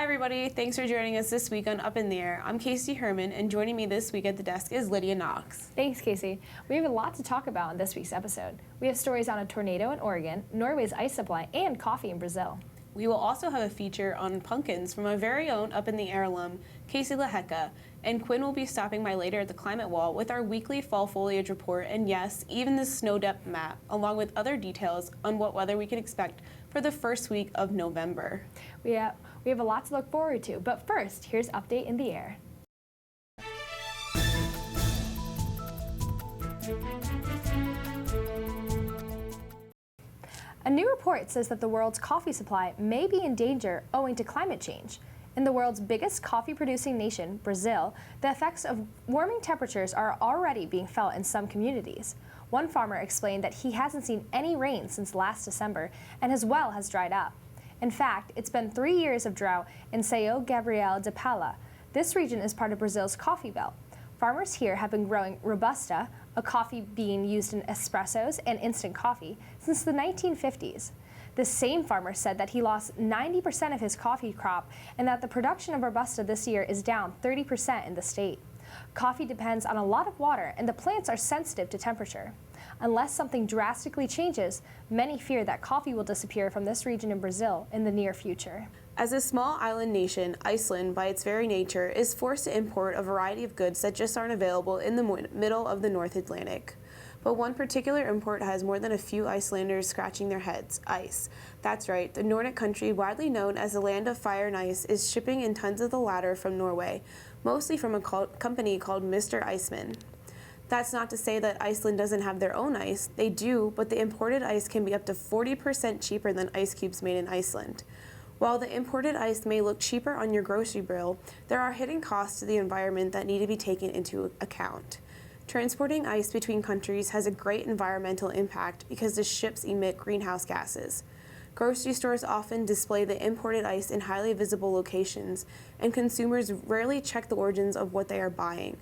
everybody, thanks for joining us this week on Up in the Air. I'm Casey Herman, and joining me this week at the desk is Lydia Knox. Thanks, Casey. We have a lot to talk about in this week's episode. We have stories on a tornado in Oregon, Norway's ice supply, and coffee in Brazil. We will also have a feature on pumpkins from our very own Up in the Air alum, Casey LaHecca, and Quinn will be stopping by later at the Climate Wall with our weekly fall foliage report, and yes, even the snow depth map, along with other details on what weather we can expect for the first week of November. We have a lot to look forward to, but first, here's Update in the Air. A new report says that the world's coffee supply may be in danger owing to climate change. In the world's biggest coffee-producing nation, Brazil, the effects of warming temperatures are already being felt in some communities. One farmer explained that he hasn't seen any rain since last December, and his well has dried up. In fact, it's been 3 years of drought in São Gabriel de Pala. This region is part of Brazil's coffee belt. Farmers here have been growing Robusta, a coffee bean used in espressos and instant coffee, since the 1950s. The same farmer said that he lost 90% of his coffee crop and that the production of Robusta this year is down 30% in the state. Coffee depends on a lot of water, and the plants are sensitive to temperature. Unless something drastically changes, many fear that coffee will disappear from this region in Brazil in the near future. As a small island nation, Iceland, by its very nature, is forced to import a variety of goods that just aren't available in the middle of the North Atlantic. But one particular import has more than a few Icelanders scratching their heads: ice. That's right, the Nordic country, widely known as the land of fire and ice, is shipping in tons of the latter from Norway, mostly from a company called Mr. Iceman. That's not to say that Iceland doesn't have their own ice. They do, but the imported ice can be up to 40% cheaper than ice cubes made in Iceland. While the imported ice may look cheaper on your grocery bill, there are hidden costs to the environment that need to be taken into account. Transporting ice between countries has a great environmental impact because the ships emit greenhouse gases. Grocery stores often display the imported ice in highly visible locations, and consumers rarely check the origins of what they are buying.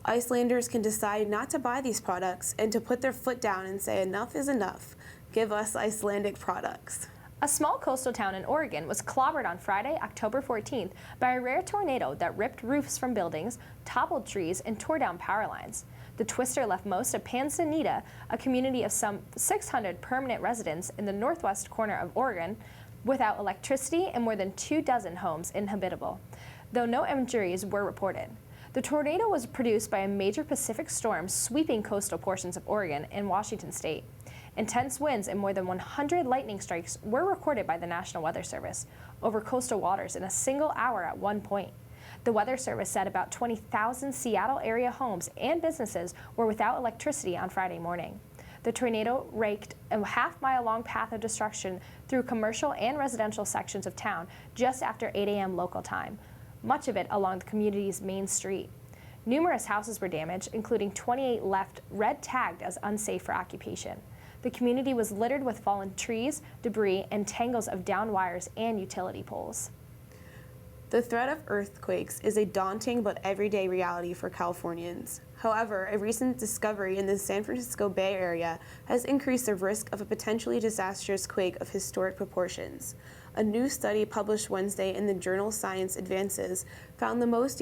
Icelanders can decide not to buy these products and to put their foot down and say enough is enough. Give us Icelandic products. A small coastal town in Oregon was clobbered on Friday, October 14th, by a rare tornado that ripped roofs from buildings, toppled trees, and tore down power lines. The twister left most of Penn, a community of some 600 permanent residents in the northwest corner of Oregon, without electricity and more than 24 homes inhabitable, though no injuries were reported. The tornado was produced by a major Pacific storm sweeping coastal portions of Oregon and Washington state. Intense winds and more than 100 lightning strikes were recorded by the National Weather Service over coastal waters in a single hour at one point. The Weather Service said about 20,000 Seattle area homes and businesses were without electricity on Friday morning. The tornado raked a half-mile-long path of destruction through commercial and residential sections of town just after 8 a.m. local time, much of it along the community's main street. Numerous houses were damaged, including 28 left red-tagged as unsafe for occupation. The community was littered with fallen trees, debris, and tangles of downed wires and utility poles. The threat of earthquakes is a daunting but everyday reality for Californians. However, a recent discovery in the San Francisco Bay Area has increased the risk of a potentially disastrous quake of historic proportions. A new study published Wednesday in the journal Science Advances found the most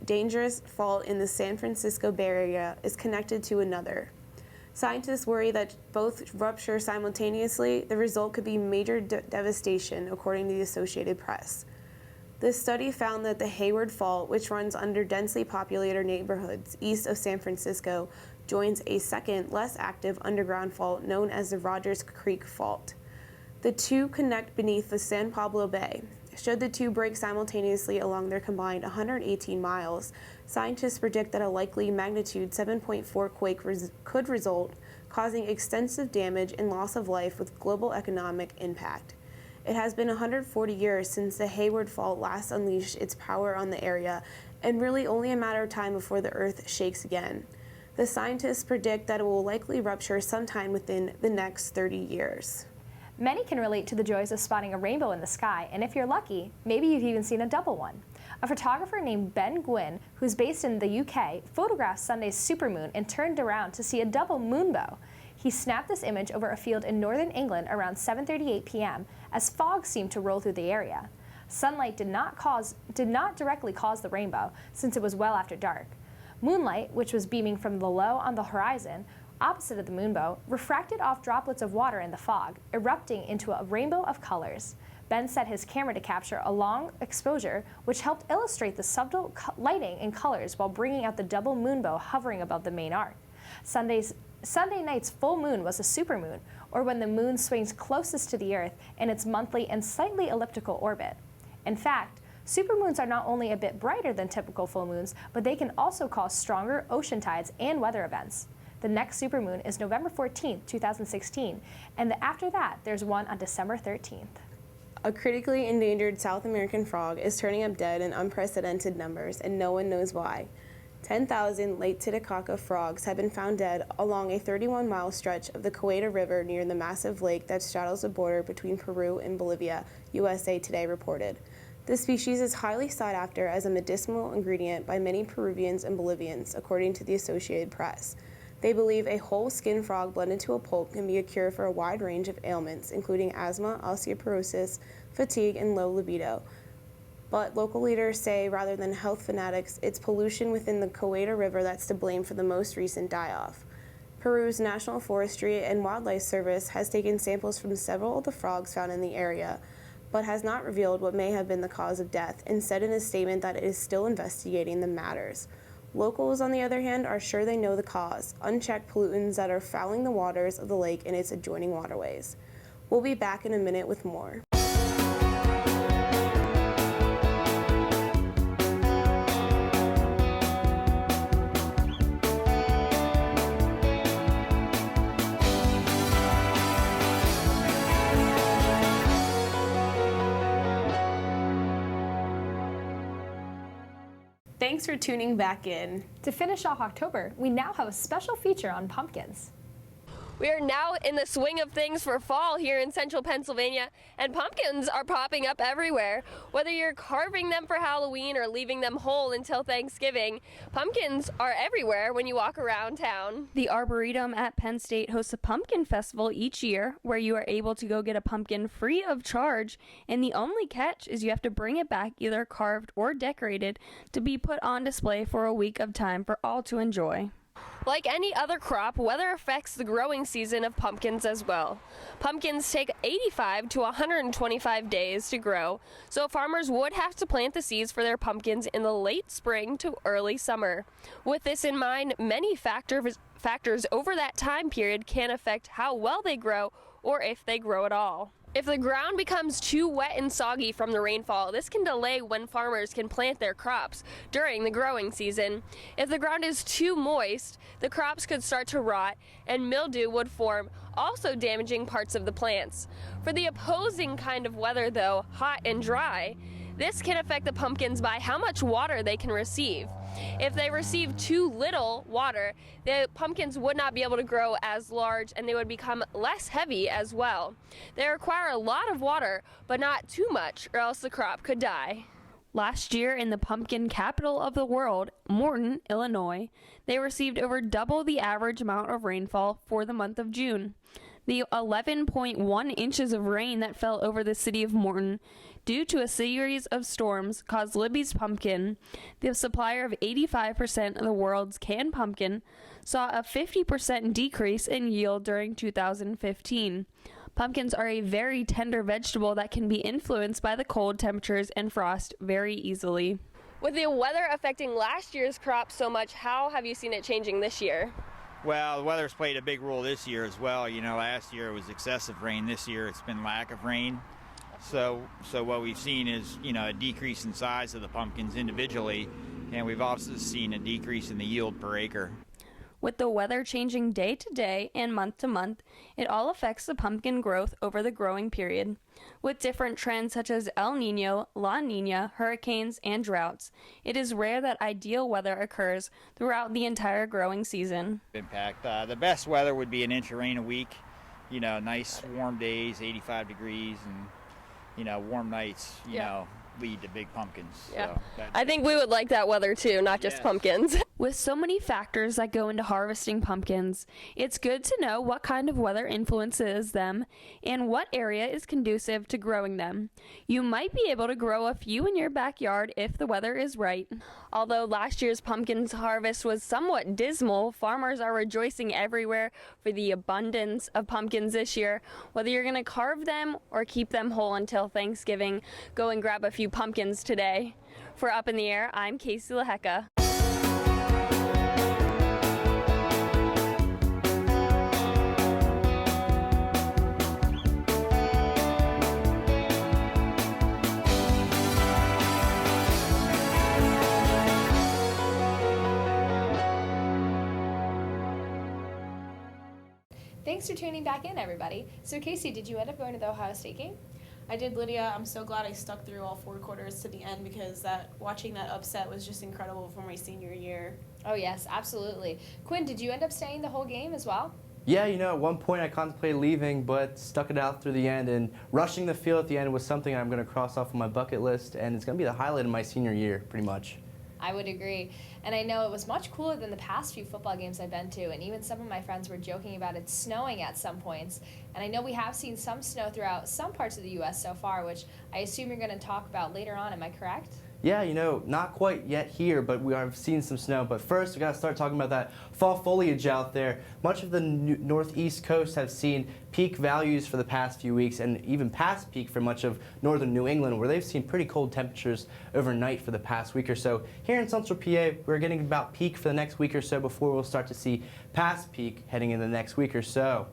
dangerous fault in the San Francisco Bay Area is connected to another. Scientists worry that both rupture simultaneously. The result could be major devastation, according to the Associated Press. This study found that the Hayward Fault, which runs under densely populated neighborhoods east of San Francisco, joins a second, less active underground fault known as the Rogers Creek Fault. The two connect beneath the San Pablo Bay. Should the two break simultaneously along their combined 118 miles, scientists predict that a likely magnitude 7.4 quake could result, causing extensive damage and loss of life with global economic impact. It has been 140 years since the Hayward Fault last unleashed its power on the area, and really only a matter of time before the Earth shakes again. The scientists predict that it will likely rupture sometime within the next 30 years. Many can relate to the joys of spotting a rainbow in the sky, and if you're lucky, maybe you've even seen a double one. A photographer named Ben Gwynn, who's based in the UK, photographed Sunday's supermoon and turned around to see a double moonbow. He snapped this image over a field in northern England around 7:38 p.m. as fog seemed to roll through the area. Sunlight did not directly cause the rainbow, since it was well after dark. Moonlight, which was beaming from below on the horizon, opposite of the moonbow, refracted off droplets of water in the fog, erupting into a rainbow of colors. Ben set his camera to capture a long exposure, which helped illustrate the subtle lighting and colors while bringing out the double moonbow hovering above the main arc. Sunday night's full moon was a supermoon, or when the moon swings closest to the Earth in its monthly and slightly elliptical orbit. In fact, supermoons are not only a bit brighter than typical full moons, but they can also cause stronger ocean tides and weather events. The next supermoon is November 14, 2016, and after that, there's one on December 13th. A critically endangered South American frog is turning up dead in unprecedented numbers, and no one knows why. 10,000 Lake Titicaca frogs have been found dead along a 31-mile stretch of the Cahueta River near the massive lake that straddles the border between Peru and Bolivia, USA Today reported. The species is highly sought after as a medicinal ingredient by many Peruvians and Bolivians, according to the Associated Press. They believe a whole skin frog blended to a pulp can be a cure for a wide range of ailments, including asthma, osteoporosis, fatigue, and low libido. But local leaders say rather than health fanatics, it's pollution within the Cahueta River that's to blame for the most recent die-off. Peru's National Forestry and Wildlife Service has taken samples from several of the frogs found in the area, but has not revealed what may have been the cause of death, and said in a statement that it is still investigating the matters. Locals, on the other hand, are sure they know the cause: unchecked pollutants that are fouling the waters of the lake and its adjoining waterways. We'll be back in a minute with more. Thanks for tuning back in. To finish off October, we now have a special feature on pumpkins. We are now in the swing of things for fall here in central Pennsylvania, and pumpkins are popping up everywhere. Whether you're carving them for Halloween or leaving them whole until Thanksgiving, pumpkins are everywhere when you walk around town. The Arboretum at Penn State hosts a pumpkin festival each year where you are able to go get a pumpkin free of charge, and the only catch is you have to bring it back either carved or decorated to be put on display for a week of time for all to enjoy. Like any other crop, weather affects the growing season of pumpkins as well. Pumpkins take 85 to 125 days to grow, so farmers would have to plant the seeds for their pumpkins in the late spring to early summer. With this in mind, many factors over that time period can affect how well they grow or if they grow at all. If the ground becomes too wet and soggy from the rainfall, this can delay when farmers can plant their crops during the growing season. If the ground is too moist, the crops could start to rot and mildew would form, also damaging parts of the plants. For the opposing kind of weather though, hot and dry, this can affect the pumpkins by how much water they can receive. If they receive too little water, the pumpkins would not be able to grow as large and they would become less heavy as well. They require a lot of water, but not too much, or else the crop could die. Last year, in the pumpkin capital of the world, Morton, Illinois, they received over double the average amount of rainfall for the month of June. The 11.1 inches of rain that fell over the city of Morton due to a series of storms caused Libby's pumpkin, the supplier of 85% of the world's canned pumpkin, saw a 50% decrease in yield during 2015. Pumpkins are a very tender vegetable that can be influenced by the cold temperatures and frost very easily. With the weather affecting last year's crop so much, how have you seen it changing this year? Well, the weather's played a big role this year as well. You know, last year it was excessive rain. This year it's been lack of rain. So what we've seen is, you know, a decrease in size of the pumpkins individually, and we've also seen a decrease in the yield per acre. With the weather changing day to day and month to month, it all affects the pumpkin growth over the growing period. With different trends such as El Niño, La Niña, hurricanes, and droughts, it is rare that ideal weather occurs throughout the entire growing season. Impact. The best weather would be an inch of rain a week. You know, nice warm days, 85 degrees, and, you know, warm nights, you know, lead to big pumpkins. Yeah. So I think we would like that weather too, not just pumpkins. With so many factors that go into harvesting pumpkins, it's good to know what kind of weather influences them and what area is conducive to growing them. You might be able to grow a few in your backyard if the weather is right. Although last year's pumpkins harvest was somewhat dismal, farmers are rejoicing everywhere for the abundance of pumpkins this year. Whether you're going to carve them or keep them whole until Thanksgiving, go and grab a few pumpkins today. For Up in the Air, I'm Casey Lahecka. Thanks for tuning back in, everybody. So, Casey, did you end up going to the Ohio State game? I did, Lydia. I'm so glad I stuck through all 4 quarters to the end because watching that upset was just incredible for my senior year. Oh, yes, absolutely. Quinn, did you end up staying the whole game as well? Yeah, at one point I contemplated leaving, but stuck it out through the end, and rushing the field at the end was something I'm going to cross off on my bucket list, and it's going to be the highlight of my senior year, pretty much. I would agree. And I know it was much cooler than the past few football games I've been to, and even some of my friends were joking about it snowing at some points. And I know we have seen some snow throughout some parts of the U.S. so far, which I assume you're going to talk about later on. Am I correct? Yeah, not quite yet here, but we have seen some snow. But first, we got to start talking about that fall foliage out there. Much of the northeast coast have seen peak values for the past few weeks, and even past peak for much of northern New England, where they've seen pretty cold temperatures overnight for the past week or so. Here in central PA, we're getting about peak for the next week or so before we'll start to see past peak heading in the next week or so.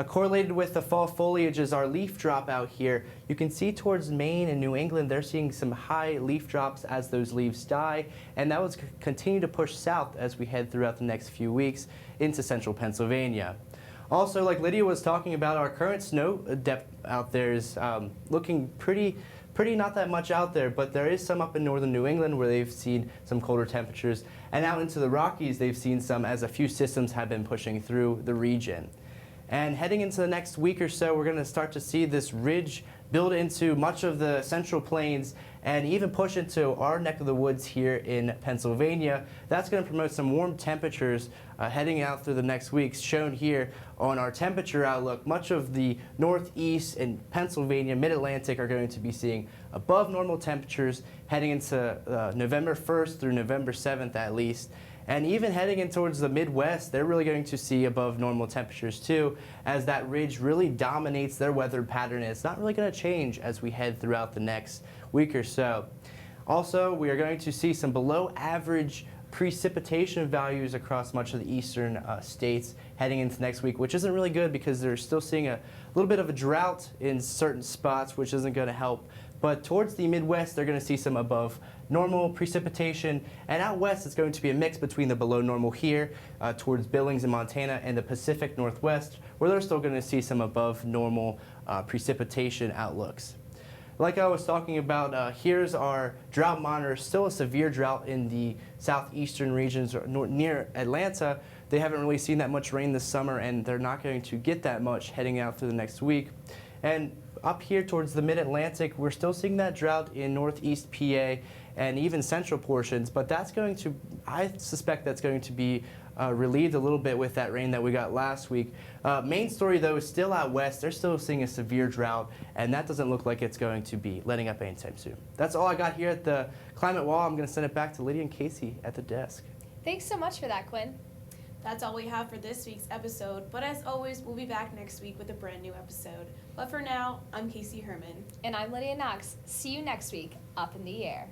Correlated with the fall foliage is our leaf drop out here. You can see towards Maine and New England, they're seeing some high leaf drops as those leaves die, and that will continue to push south as we head throughout the next few weeks into central Pennsylvania. Also, like Lydia was talking about, our current snow depth out there is looking pretty not that much out there, but there is some up in northern New England where they've seen some colder temperatures, and out into the Rockies they've seen some as a few systems have been pushing through the region. And heading into the next week or so, we're going to start to see this ridge build into much of the central plains and even push into our neck of the woods here in Pennsylvania. That's going to promote some warm temperatures heading out through the next weeks, shown here on our temperature outlook. Much of the northeast and Pennsylvania, mid-Atlantic are going to be seeing above normal temperatures heading into November 1st through November 7th at least. And even heading in towards the Midwest, they're really going to see above normal temperatures too, as that ridge really dominates their weather pattern, and it's not really going to change as we head throughout the next week or so. Also, we are going to see some below average precipitation values across much of the eastern states heading into next week, which isn't really good because they're still seeing a little bit of a drought in certain spots, which isn't going to help. But towards the Midwest, they're going to see some above normal precipitation, and out west it's going to be a mix between the below normal here towards Billings and Montana and the Pacific Northwest, where they're still going to see some above normal precipitation outlooks. Like I was talking about, here's our drought monitor. Still a severe drought in the southeastern regions near Atlanta. They haven't really seen that much rain this summer, and they're not going to get that much heading out through the next week. And up here towards the mid-Atlantic, we're still seeing that drought in northeast PA and even central portions, but that's going to, I suspect that's going to be relieved a little bit with that rain that we got last week. Main story, though, is still out west. They're still seeing a severe drought, and that doesn't look like it's going to be letting up anytime soon. That's all I got here at the Climate Wall. I'm going to send it back to Lydia and Casey at the desk. Thanks so much for that, Quinn. That's all we have for this week's episode, but as always, we'll be back next week with a brand new episode. But for now, I'm Casey Herman. And I'm Lydia Knox. See you next week, Up in the Air.